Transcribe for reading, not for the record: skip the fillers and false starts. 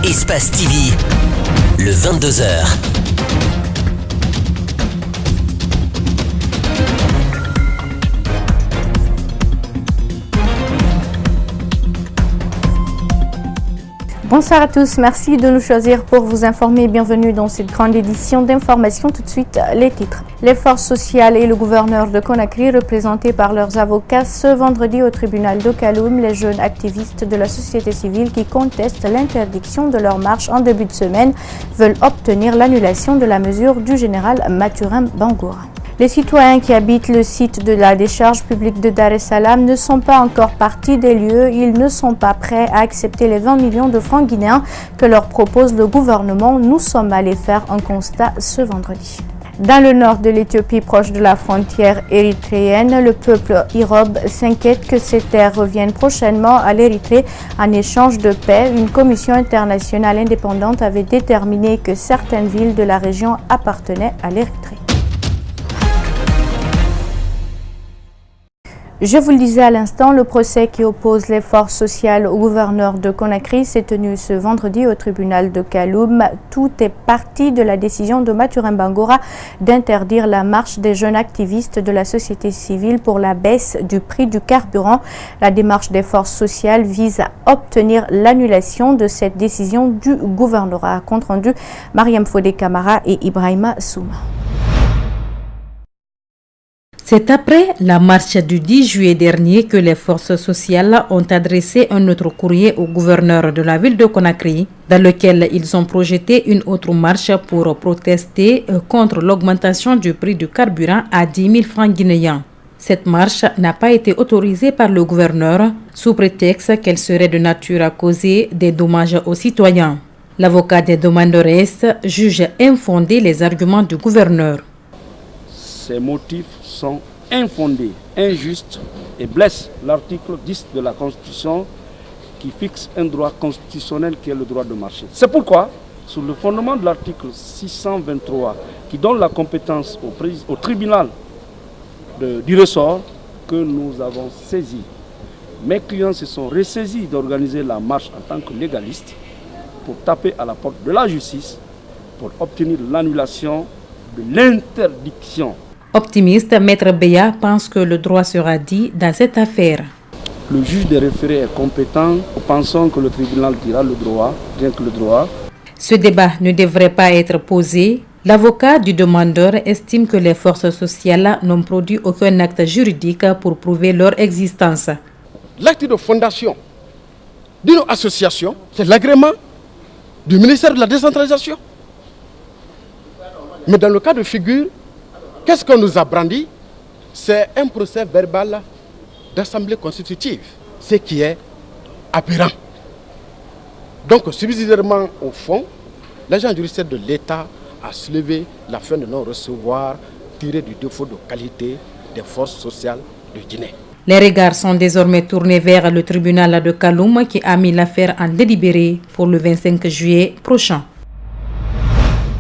Espace TV, le 22h. Bonsoir à tous, merci de nous choisir pour vous informer. Bienvenue dans cette grande édition d'information. Tout de suite, les titres. Les forces sociales et le gouverneur de Conakry, représentés par leurs avocats, ce vendredi au tribunal de Kaloum, les jeunes activistes de la société civile qui contestent l'interdiction de leur marche en début de semaine veulent obtenir l'annulation de la mesure du général Mathurin Bangoura. Les citoyens qui habitent le site de la décharge publique de Dar es Salaam ne sont pas encore partis des lieux. Ils ne sont pas prêts à accepter les 20 millions de francs guinéens que leur propose le gouvernement. Nous sommes allés faire un constat ce vendredi. Dans le nord de l'Éthiopie, proche de la frontière érythréenne, le peuple irobe s'inquiète que ces terres reviennent prochainement à l'Érythrée en échange de paix. Une commission internationale indépendante avait déterminé que certaines villes de la région appartenaient à l'Érythrée. Je vous le disais à l'instant, le procès qui oppose les forces sociales au gouverneur de Conakry s'est tenu ce vendredi au tribunal de Kaloum. Tout est parti de la décision de Mathurin Bangoura d'interdire la marche des jeunes activistes de la société civile pour la baisse du prix du carburant. La démarche des forces sociales vise à obtenir l'annulation de cette décision du gouvernorat. Compte rendu, Mariam Fodé Camara et Ibrahima Souma. C'est après la marche du 10 juillet dernier que les forces sociales ont adressé un autre courrier au gouverneur de la ville de Conakry, dans lequel ils ont projeté une autre marche pour protester contre l'augmentation du prix du carburant à 10 000 francs guinéens. Cette marche n'a pas été autorisée par le gouverneur sous prétexte qu'elle serait de nature à causer des dommages aux citoyens. L'avocat des demandeurs juge infondés les arguments du gouverneur. Ces motifs sont infondés, injustes et blessent l'article 10 de la Constitution qui fixe un droit constitutionnel qui est le droit de marcher. C'est pourquoi, sur le fondement de l'article 623 qui donne la compétence au tribunal du ressort que nous avons saisi, mes clients se sont ressaisis d'organiser la marche en tant que légalistes pour taper à la porte de la justice pour obtenir l'annulation de l'interdiction. Optimiste, Maître Beya pense que le droit sera dit dans cette affaire. Le juge des référés est compétent. Nous pensons que le tribunal dira le droit, bien que le droit. Ce débat ne devrait pas être posé. L'avocat du demandeur estime que les forces sociales n'ont produit aucun acte juridique pour prouver leur existence. L'acte de fondation d'une association, c'est l'agrément du ministère de la décentralisation. Mais dans le cas de figure, qu'est-ce qu'on nous a brandi? C'est un procès verbal d'assemblée constitutive, ce qui est aberrant. Donc, subsidiairement au fond, l'agent judiciaire de l'État a soulevé la fin de non-recevoir tirée du défaut de qualité des forces sociales de Guinée. Les regards sont désormais tournés vers le tribunal de Kaloum qui a mis l'affaire en délibéré pour le 25 juillet prochain.